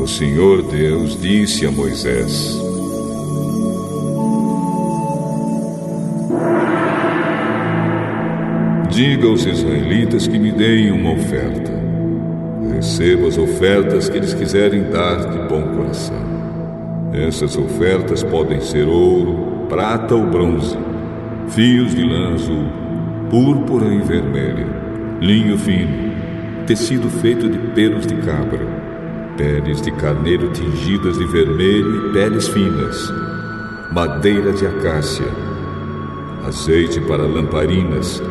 O Senhor Deus disse a Moisés: diga aos israelitas que me deem uma oferta. Receba as ofertas que eles quiserem dar de bom coração. Essas ofertas podem ser ouro, prata ou bronze, fios de lã azul, púrpura e vermelha, linho fino, tecido feito de pelos de cabra, peles de carneiro tingidas de vermelho e peles finas, madeira de acácia, azeite para lamparinas,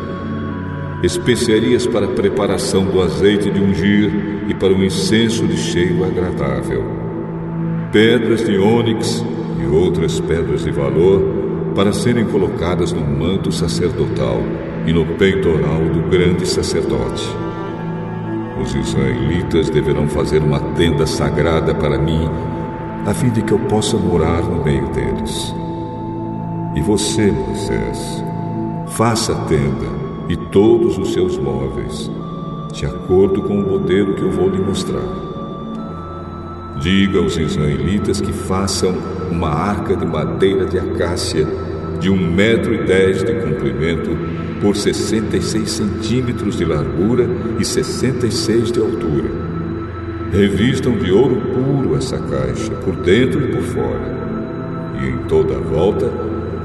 especiarias para a preparação do azeite de ungir e para o incenso de cheiro agradável, pedras de ônix e outras pedras de valor para serem colocadas no manto sacerdotal e no peitoral do grande sacerdote. Os israelitas deverão fazer uma tenda sagrada para mim, a fim de que eu possa morar no meio deles. E você, Moisés, faça a tenda e todos os seus móveis, de acordo com o modelo que eu vou lhe mostrar. Diga aos israelitas que façam uma arca de madeira de acácia de 1,10 m de comprimento por 66 centímetros de largura e 66 de altura. Revistam de ouro puro essa caixa, por dentro e por fora, e em toda a volta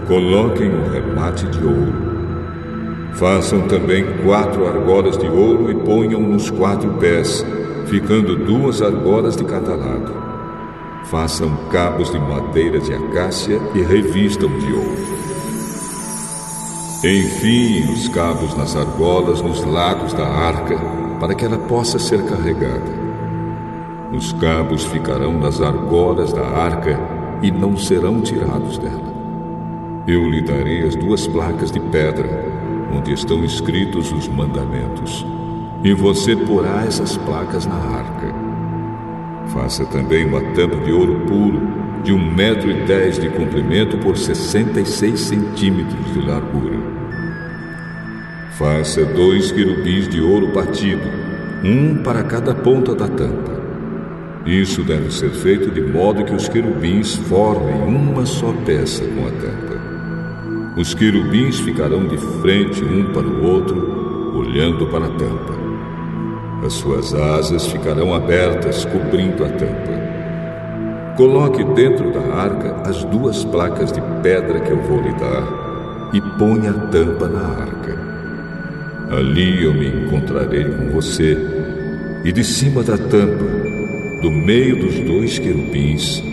coloquem um remate de ouro. Façam também 4 argolas de ouro e ponham nos 4 pés, ficando 2 argolas de cada lado. Façam cabos de madeira de acácia e revistam de ouro. Enfiem os cabos nas argolas nos lados da arca, para que ela possa ser carregada. Os cabos ficarão nas argolas da arca e não serão tirados dela. Eu lhe darei as 2 placas de pedra, onde estão escritos os mandamentos, e você porá essas placas na arca. Faça também uma tampa de ouro puro, de 1,10 m de comprimento por 66 centímetros de largura. Faça 2 querubins de ouro batido, um para cada ponta da tampa. Isso deve ser feito de modo que os querubins formem uma só peça com a tampa. Os querubins ficarão de frente um para o outro, olhando para a tampa. As suas asas ficarão abertas, cobrindo a tampa. Coloque dentro da arca as 2 placas de pedra que eu vou lhe dar e ponha a tampa na arca. Ali eu me encontrarei com você, e de cima da tampa, do meio dos 2 querubins,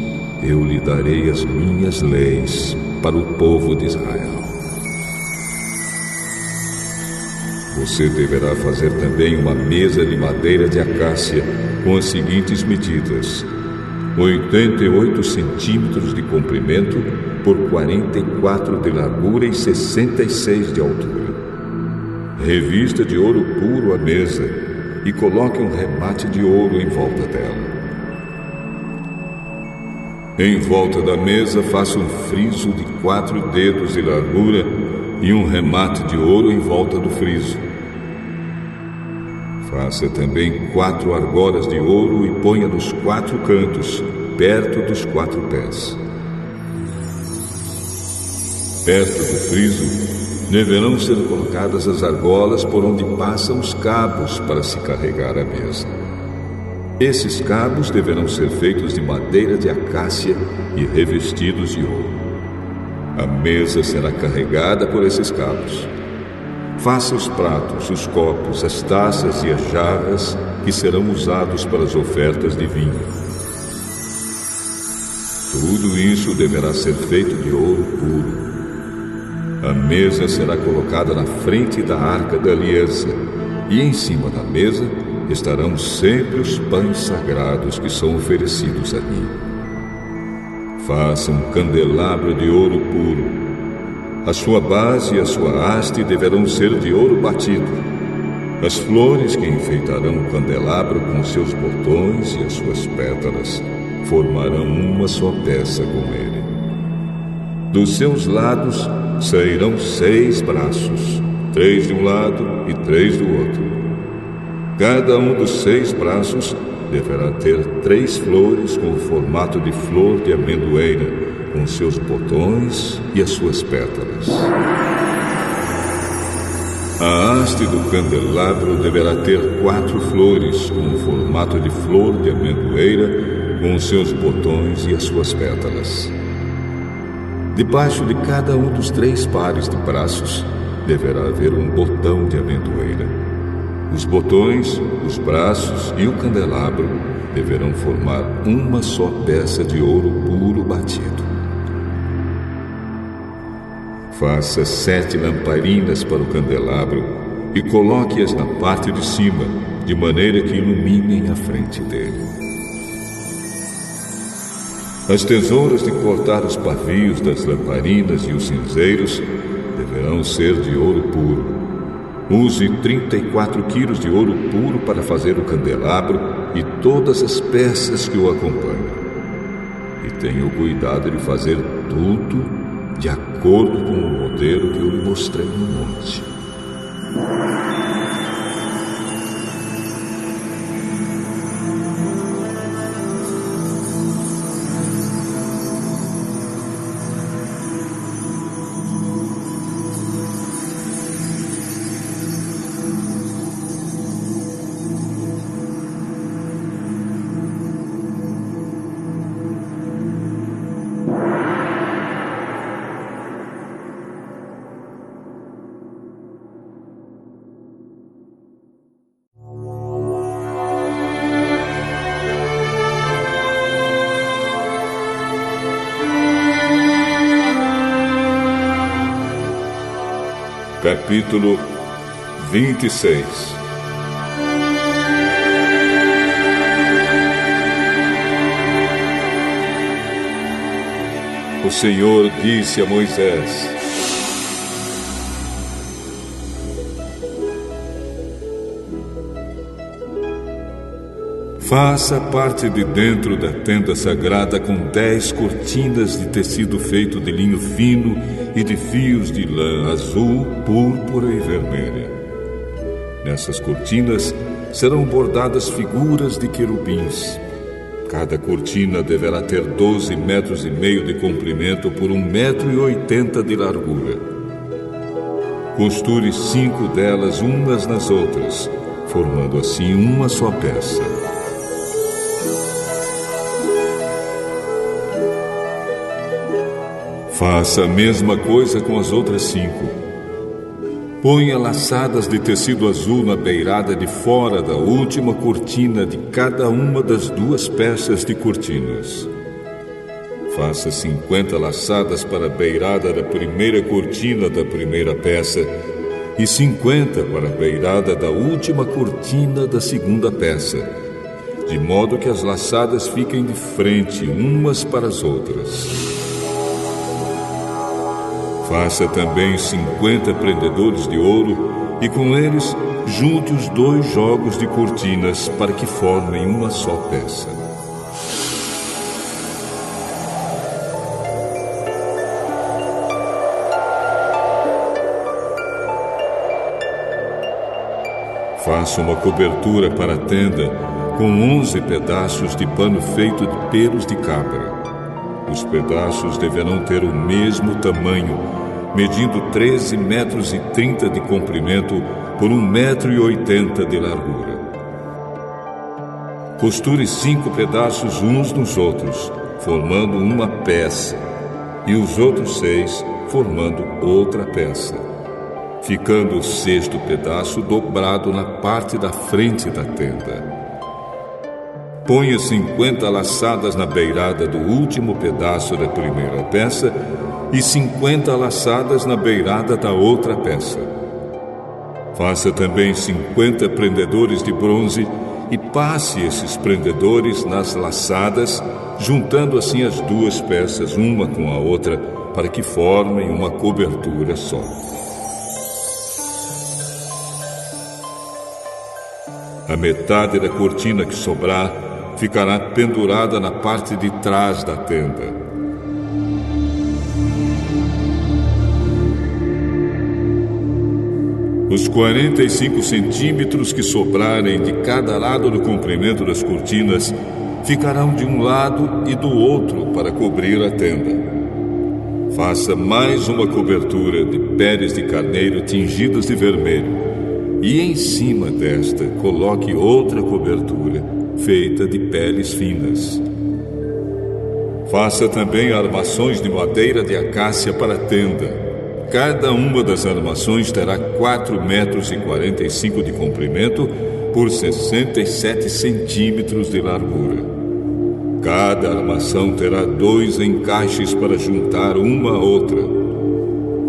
eu lhe darei as minhas leis para o povo de Israel. Você deverá fazer também uma mesa de madeira de acácia com as seguintes medidas: 88 centímetros de comprimento por 44 de largura e 66 de altura. Revista de ouro puro a mesa e coloque um remate de ouro em volta dela. Em volta da mesa faça um friso de 4 dedos de largura e um remate de ouro em volta do friso. Faça também 4 argolas de ouro e ponha nos 4 cantos, perto dos 4 pés. Perto do friso deverão ser colocadas as argolas por onde passam os cabos para se carregar a mesa. Esses cabos deverão ser feitos de madeira de acácia e revestidos de ouro. A mesa será carregada por esses cabos. Faça os pratos, os copos, as taças e as jarras que serão usados para as ofertas de vinho. Tudo isso deverá ser feito de ouro puro. A mesa será colocada na frente da arca da aliança, e em cima da mesa estarão sempre os pães sagrados que são oferecidos a mim. Faça um candelabro de ouro puro. A sua base e a sua haste deverão ser de ouro batido. As flores que enfeitarão o candelabro com seus botões e as suas pétalas formarão uma só peça com ele. Dos seus lados sairão 6 braços, 3 de um lado e 3 do outro. Cada um dos 6 braços deverá ter 3 flores com o formato de flor de amendoeira, com seus botões e as suas pétalas. A haste do candelabro deverá ter 4 flores com o formato de flor de amendoeira, com seus botões e as suas pétalas. Debaixo de cada um dos 3 pares de braços deverá haver um botão de amendoeira. Os botões, os braços e o candelabro deverão formar uma só peça de ouro puro batido. Faça 7 lamparinas para o candelabro e coloque-as na parte de cima, de maneira que iluminem a frente dele. As tesouras de cortar os pavios das lamparinas e os cinzeiros deverão ser de ouro puro. Use 34 quilos de ouro puro para fazer o candelabro e todas as peças que o acompanham. E tenha o cuidado de fazer tudo de acordo com o modelo que eu lhe mostrei no monte. Capítulo 26. O Senhor disse a Moisés: faça a parte de dentro da tenda sagrada com 10 cortinas de tecido feito de linho fino e de fios de lã azul, púrpura e vermelha. Nessas cortinas serão bordadas figuras de querubins. Cada cortina deverá ter 12,5 metros de comprimento por 1,80 metro de largura. Costure 5 delas umas nas outras, formando assim uma só peça. Faça a mesma coisa com as outras 5. Ponha laçadas de tecido azul na beirada de fora da última cortina de cada uma das 2 peças de cortinas. Faça 50 laçadas para a beirada da primeira cortina da primeira peça e 50 para a beirada da última cortina da segunda peça, de modo que as laçadas fiquem de frente umas para as outras. Faça também 50 prendedores de ouro e com eles junte os 2 jogos de cortinas para que formem uma só peça. Faça uma cobertura para a tenda com 11 pedaços de pano feito de pelos de cabra. Os pedaços deverão ter o mesmo tamanho, medindo 13,30 metros de comprimento por 1,80 metro de largura. Costure 5 pedaços uns nos outros, formando uma peça, e os outros 6 formando outra peça, ficando o 6º pedaço dobrado na parte da frente da tenda. Ponha 50 laçadas na beirada do último pedaço da primeira peça e 50 laçadas na beirada da outra peça. Faça também 50 prendedores de bronze e passe esses prendedores nas laçadas, juntando assim as 2 peças uma com a outra, para que formem uma cobertura só. A metade da cortina que sobrar ficará pendurada na parte de trás da tenda. Os 45 centímetros que sobrarem de cada lado do comprimento das cortinas ficarão de um lado e do outro para cobrir a tenda. Faça mais uma cobertura de peles de carneiro tingidas de vermelho, e em cima desta coloque outra cobertura feita de peles finas. Faça também armações de madeira de acácia para a tenda. Cada uma das armações terá 4,45 metros de comprimento por 67 centímetros de largura. Cada armação terá 2 encaixes para juntar uma a outra.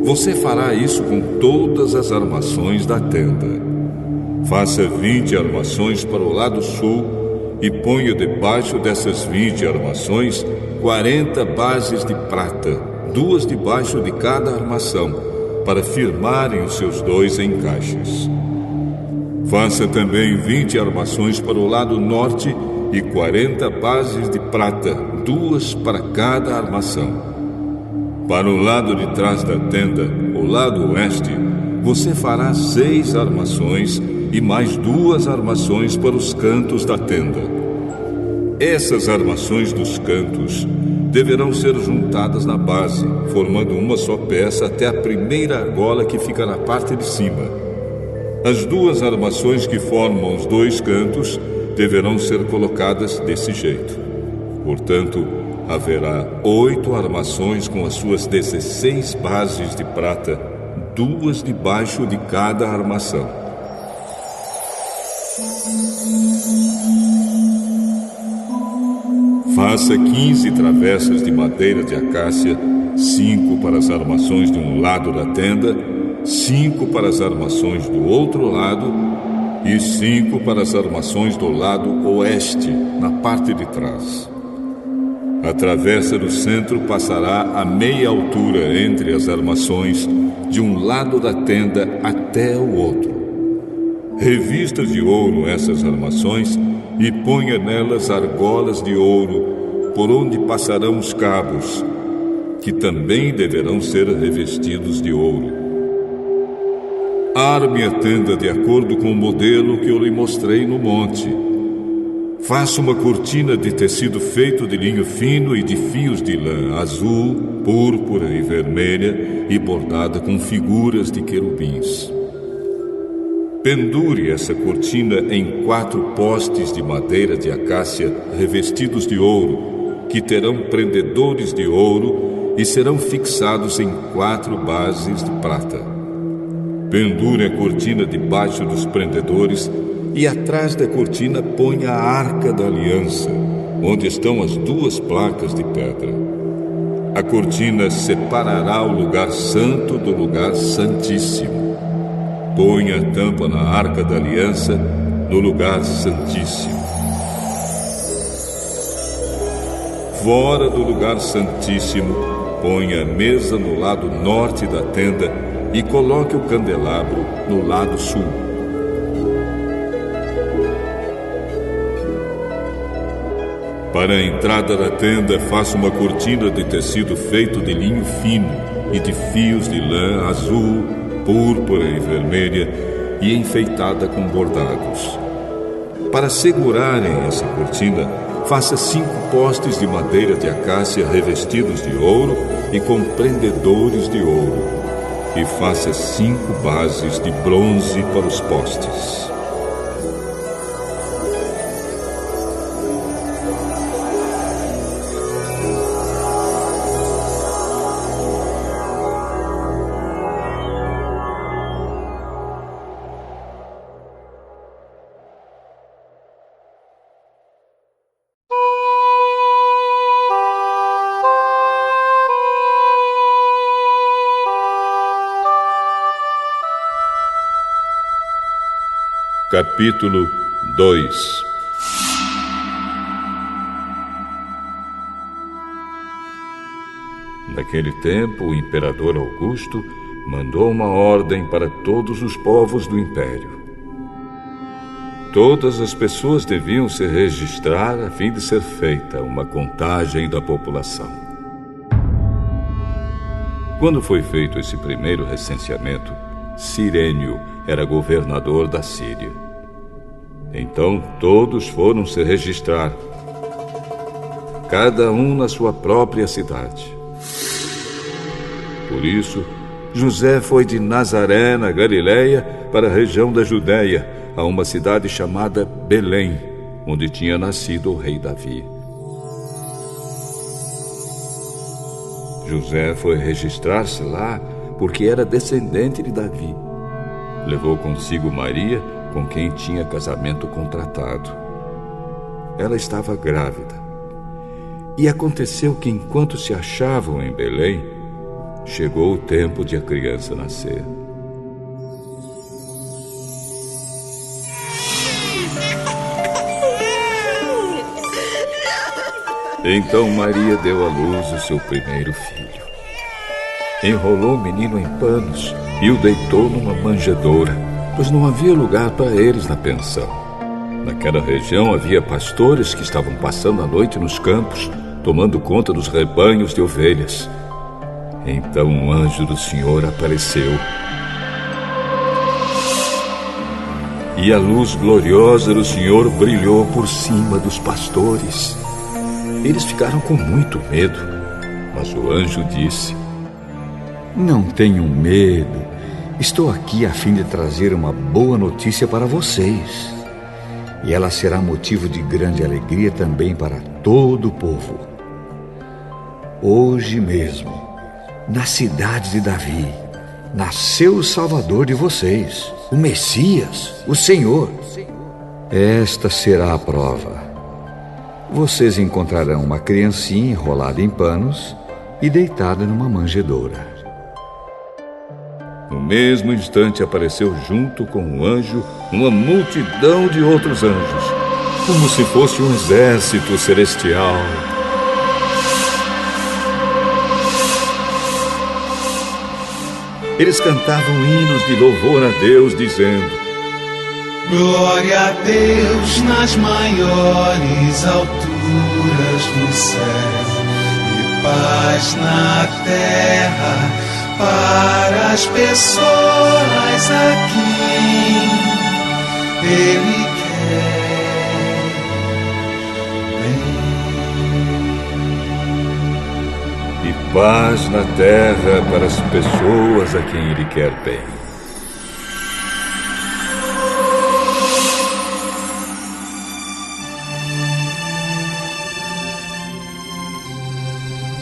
Você fará isso com todas as armações da tenda. Faça 20 armações para o lado sul e ponha debaixo dessas 20 armações 40 bases de prata, 2 debaixo de cada armação, para firmarem os seus 2 encaixes. Faça também 20 armações para o lado norte e 40 bases de prata, 2 para cada armação. Para o lado de trás da tenda, o lado oeste, você fará 6 armações e mais 2 armações para os cantos da tenda. Essas armações dos cantos deverão ser juntadas na base, formando uma só peça até a primeira argola que fica na parte de cima. As 2 armações que formam os 2 cantos deverão ser colocadas desse jeito. Portanto, haverá 8 armações com as suas 16 bases de prata, 2 debaixo de cada armação. Faça 15 travessas de madeira de acácia, 5 para as armações de um lado da tenda, 5 para as armações do outro lado e 5 para as armações do lado oeste, na parte de trás. A travessa do centro passará a meia altura entre as armações de um lado da tenda até o outro. Revista de ouro essas armações e ponha nelas argolas de ouro, por onde passarão os cabos, que também deverão ser revestidos de ouro. Arme a tenda de acordo com o modelo que eu lhe mostrei no monte. Faça uma cortina de tecido feito de linho fino e de fios de lã azul, púrpura e vermelha e bordada com figuras de querubins. Pendure essa cortina em 4 postes de madeira de acácia revestidos de ouro, que terão prendedores de ouro e serão fixados em 4 bases de prata. Pendure a cortina debaixo dos prendedores e atrás da cortina ponha a Arca da Aliança, onde estão as 2 placas de pedra. A cortina separará o lugar santo do lugar santíssimo. Ponha a tampa na Arca da Aliança, no lugar santíssimo. Fora do lugar santíssimo, ponha a mesa no lado norte da tenda e coloque o candelabro no lado sul. Para a entrada da tenda, faça uma cortina de tecido feito de linho fino e de fios de lã azul, púrpura e vermelha e enfeitada com bordados. Para segurarem essa cortina, faça 5 postes de madeira de acácia revestidos de ouro e com prendedores de ouro. E faça 5 bases de bronze para os postes. Capítulo 2. Naquele tempo, o imperador Augusto mandou uma ordem para todos os povos do império. Todas as pessoas deviam se registrar a fim de ser feita uma contagem da população. Quando foi feito esse primeiro recenseamento, Cirênio era governador da Síria. Então todos foram se registrar, cada um na sua própria cidade. Por isso, José foi de Nazaré, na Galileia, para a região da Judéia, a uma cidade chamada Belém, onde tinha nascido o rei Davi. José foi registrar-se lá porque era descendente de Davi. Levou consigo Maria, com quem tinha casamento contratado. Ela estava grávida. E aconteceu que, enquanto se achavam em Belém, chegou o tempo de a criança nascer. Então Maria deu à luz o seu primeiro filho. Enrolou o menino em panos e o deitou numa manjedoura, pois não havia lugar para eles na pensão. Naquela região havia pastores que estavam passando a noite nos campos, tomando conta dos rebanhos de ovelhas. Então um anjo do Senhor apareceu. E a luz gloriosa do Senhor brilhou por cima dos pastores. Eles ficaram com muito medo, mas o anjo disse: Não tenham medo. Estou aqui a fim de trazer uma boa notícia para vocês. E ela será motivo de grande alegria também para todo o povo. Hoje mesmo, na cidade de Davi, nasceu o Salvador de vocês, o Messias, o Senhor. Esta será a prova. Vocês encontrarão uma criancinha enrolada em panos e deitada numa manjedoura. No mesmo instante apareceu junto com o anjo uma multidão de outros anjos, como se fosse um exército celestial. Eles cantavam hinos de louvor a Deus, dizendo: Glória a Deus nas maiores alturas do céu e paz na terra para as pessoas a quem Ele quer bem. E paz na terra para as pessoas a quem Ele quer bem.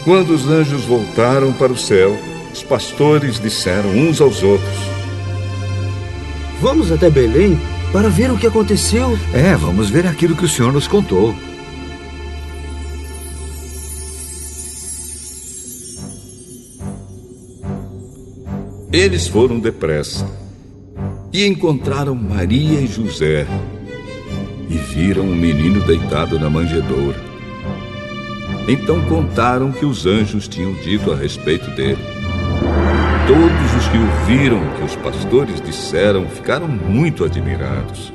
Quando os anjos voltaram para o céu, os pastores disseram uns aos outros: Vamos até Belém para ver o que aconteceu. Vamos ver aquilo que o Senhor nos contou. Eles foram depressa e encontraram Maria e José e viram o menino deitado na manjedoura. Então contaram o que os anjos tinham dito a respeito dele. Todos os que ouviram o que os pastores disseram ficaram muito admirados.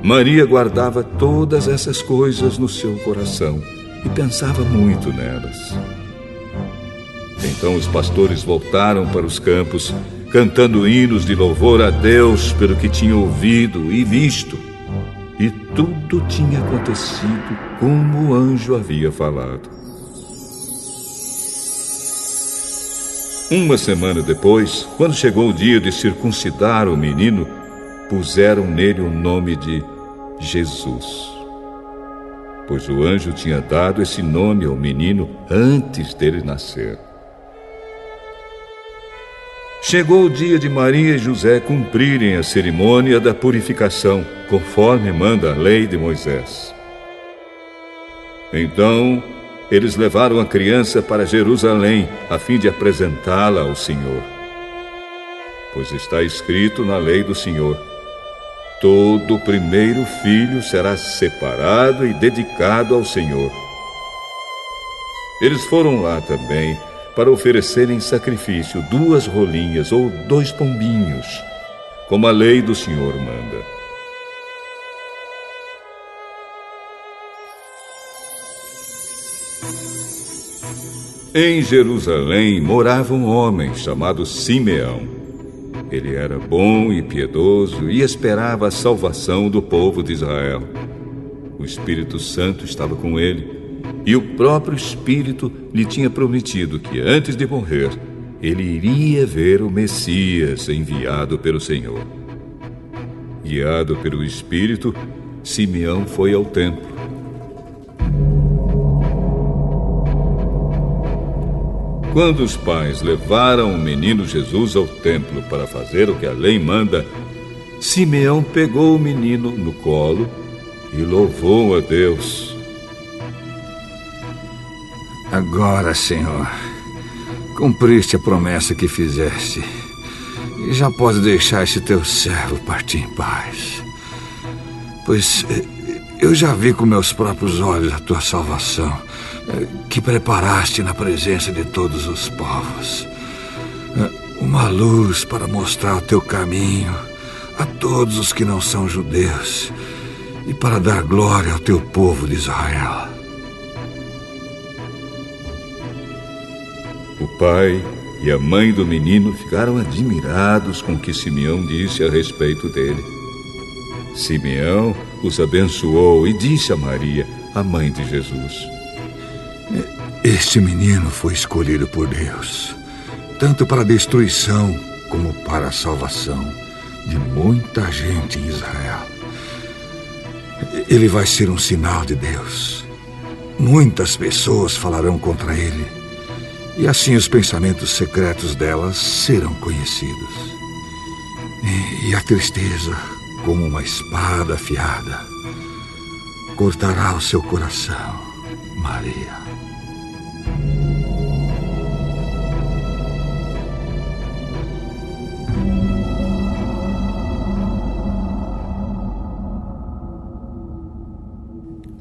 Maria guardava todas essas coisas no seu coração e pensava muito nelas. Então os pastores voltaram para os campos, cantando hinos de louvor a Deus pelo que tinham ouvido e visto. E tudo tinha acontecido como o anjo havia falado. Uma semana depois, quando chegou o dia de circuncidar o menino, puseram nele o nome de Jesus, pois o anjo tinha dado esse nome ao menino antes dele nascer. Chegou o dia de Maria e José cumprirem a cerimônia da purificação, conforme manda a lei de Moisés. Então, eles levaram a criança para Jerusalém, a fim de apresentá-la ao Senhor. Pois está escrito na lei do Senhor: todo primeiro filho será separado e dedicado ao Senhor. Eles foram lá também para oferecerem sacrifício 2 rolinhas ou 2 pombinhos, como a lei do Senhor manda. Em Jerusalém morava um homem chamado Simeão. Ele era bom e piedoso e esperava a salvação do povo de Israel. O Espírito Santo estava com ele, e o próprio Espírito lhe tinha prometido que, antes de morrer, ele iria ver o Messias enviado pelo Senhor. Guiado pelo Espírito, Simeão foi ao templo. Quando os pais levaram o menino Jesus ao templo para fazer o que a lei manda, Simeão pegou o menino no colo e louvou a Deus. Agora, Senhor, cumpriste a promessa que fizeste, e já pode deixar esse teu servo partir em paz. Pois eu já vi com meus próprios olhos a tua salvação, que preparaste na presença de todos os povos. Uma luz para mostrar o teu caminho a todos os que não são judeus e para dar glória ao teu povo de Israel. O pai e a mãe do menino ficaram admirados com o que Simeão disse a respeito dele. Simeão os abençoou e disse a Maria, a mãe de Jesus: Este menino foi escolhido por Deus, tanto para a destruição como para a salvação de muita gente em Israel. Ele vai ser um sinal de Deus. Muitas pessoas falarão contra ele, e assim os pensamentos secretos delas serão conhecidos. E a tristeza, como uma espada afiada, cortará o seu coração, Maria.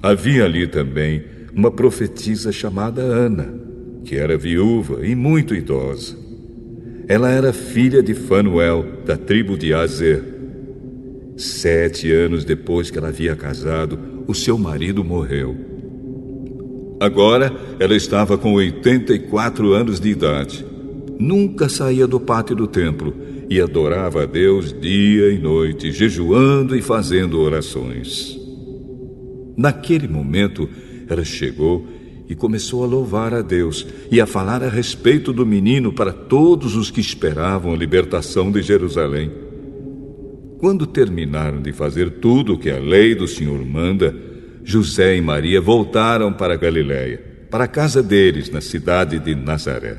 Havia ali também uma profetisa chamada Ana, que era viúva e muito idosa. Ela era filha de Fanuel, da tribo de Aser. 7 anos depois que ela havia casado, o seu marido morreu. Agora ela estava com 84 anos de idade. Nunca saía do pátio do templo e adorava a Deus dia e noite, jejuando e fazendo orações. Naquele momento, ela chegou e começou a louvar a Deus e a falar a respeito do menino para todos os que esperavam a libertação de Jerusalém. Quando terminaram de fazer tudo o que a lei do Senhor manda, José e Maria voltaram para a Galiléia, para a casa deles, na cidade de Nazaré.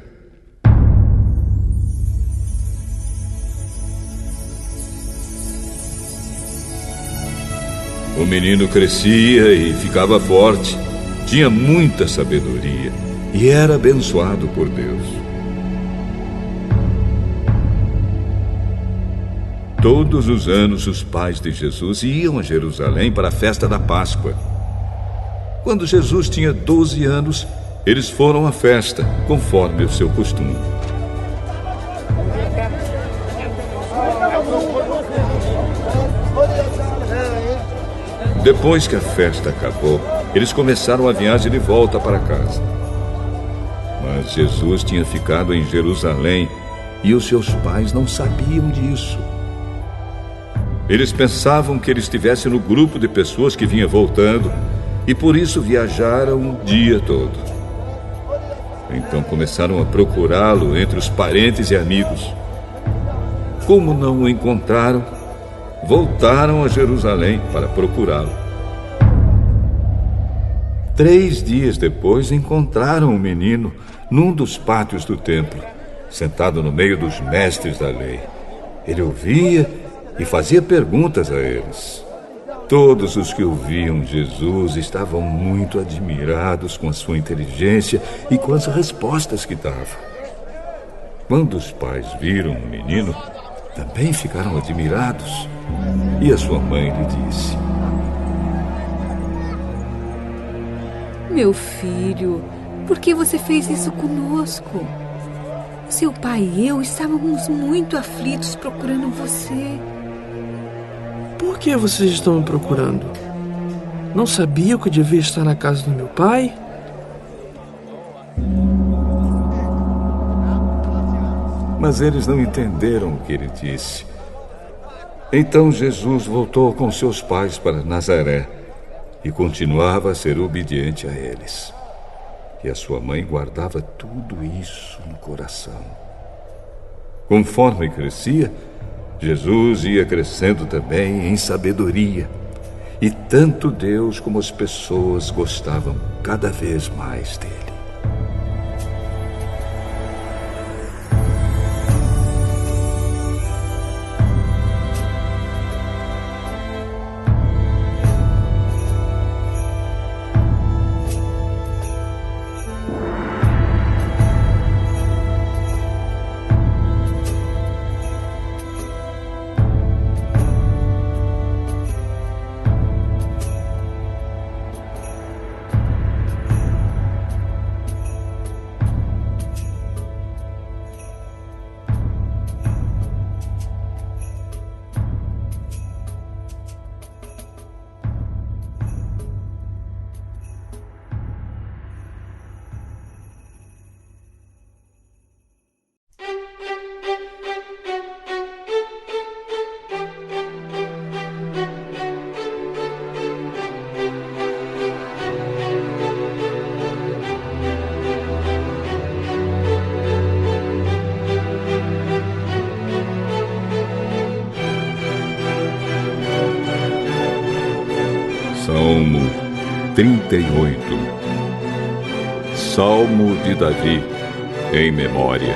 O menino crescia e ficava forte, tinha muita sabedoria e era abençoado por Deus. Todos os anos os pais de Jesus iam a Jerusalém para a festa da Páscoa. Quando Jesus tinha 12 anos, eles foram à festa, conforme o seu costume. Depois que a festa acabou, eles começaram a viagem de volta para casa. Mas Jesus tinha ficado em Jerusalém e os seus pais não sabiam disso. Eles pensavam que ele estivesse no grupo de pessoas que vinha voltando e por isso viajaram o dia todo. Então começaram a procurá-lo entre os parentes e amigos. Como não o encontraram, voltaram a Jerusalém para procurá-lo. 3 dias depois, encontraram o menino num dos pátios do templo, sentado no meio dos mestres da lei. Ele ouvia e fazia perguntas a eles. Todos os que ouviam Jesus estavam muito admirados com a sua inteligência e com as respostas que dava. Quando os pais viram o menino, também ficaram admirados. E a sua mãe lhe disse: Meu filho, por que você fez isso conosco? Seu pai e eu estávamos muito aflitos procurando você. Por que vocês estão me procurando? Não sabia que eu devia estar na casa do meu pai? mas eles não entenderam o que ele disse. Então Jesus voltou com seus pais para Nazaré e continuava a ser obediente a eles. E a sua mãe guardava tudo isso no coração. Conforme crescia, Jesus ia crescendo também em sabedoria. E tanto Deus como as pessoas gostavam cada vez mais dele. Salmo 38. Salmo de Davi, em memória.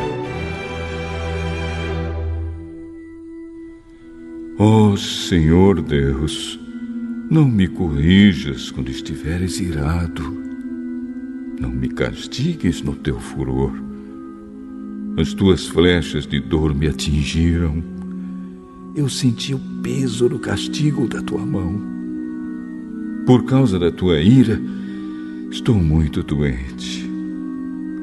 Ó Senhor Deus, não me corrijas quando estiveres irado. Não me castigues no teu furor. As tuas flechas de dor me atingiram. Eu senti o peso do castigo da tua mão. Por causa da tua ira, estou muito doente.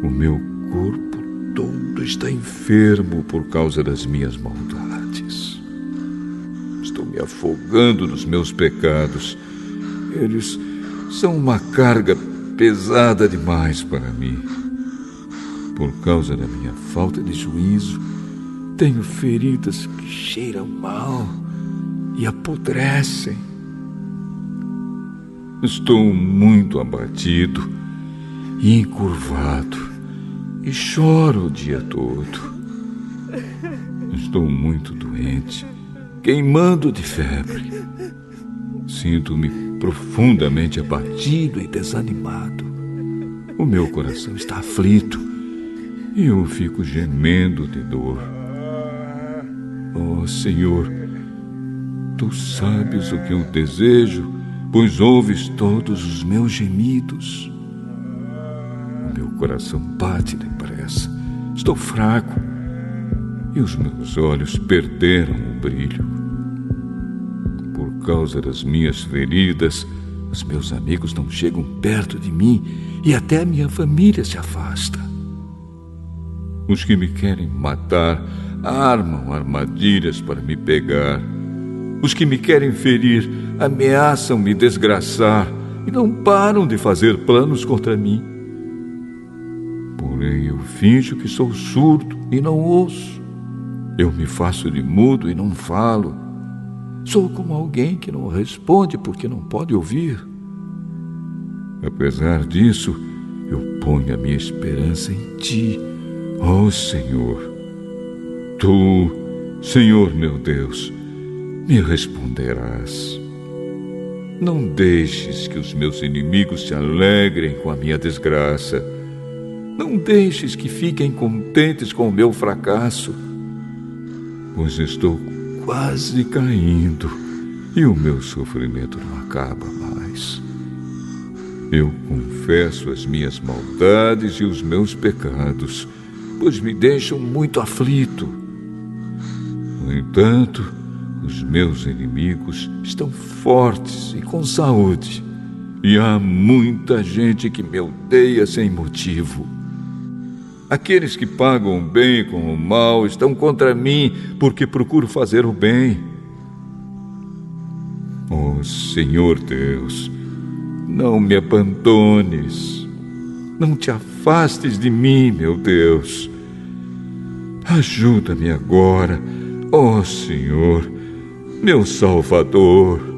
O meu corpo todo está enfermo por causa das minhas maldades. Estou me afogando nos meus pecados. Eles são uma carga pesada demais para mim. Por causa da minha falta de juízo, tenho feridas que cheiram mal e apodrecem. Estou muito abatido e encurvado e choro o dia todo. Estou muito doente, queimando de febre. Sinto-me profundamente abatido e desanimado. O meu coração está aflito e eu fico gemendo de dor. Oh, Senhor, Tu sabes o que eu desejo, pois ouves todos os meus gemidos. O meu coração bate depressa. Estou fraco e os meus olhos perderam o brilho. Por causa das minhas feridas, os meus amigos não chegam perto de mim e até a minha família se afasta. Os que me querem matar armam armadilhas para me pegar. Os que me querem ferir ameaçam me desgraçar e não param de fazer planos contra mim. Porém, eu finjo que sou surdo e não ouço. Eu me faço de mudo e não falo. Sou como alguém que não responde porque não pode ouvir. Apesar disso, eu ponho a minha esperança em Ti, ó Senhor. Tu, Senhor meu Deus, me responderás. Não deixes que os meus inimigos se alegrem com a minha desgraça. Não deixes que fiquem contentes com o meu fracasso, pois estou quase caindo e o meu sofrimento não acaba mais. Eu confesso as minhas maldades e os meus pecados, pois me deixam muito aflito. No entanto, os meus inimigos estão fortes e com saúde, e há muita gente que me odeia sem motivo. Aqueles que pagam o bem com o mal estão contra mim, porque procuro fazer o bem. Oh, Senhor Deus, não me abandones. Não te afastes de mim, meu Deus. Ajuda-me agora, ó Senhor, meu Salvador.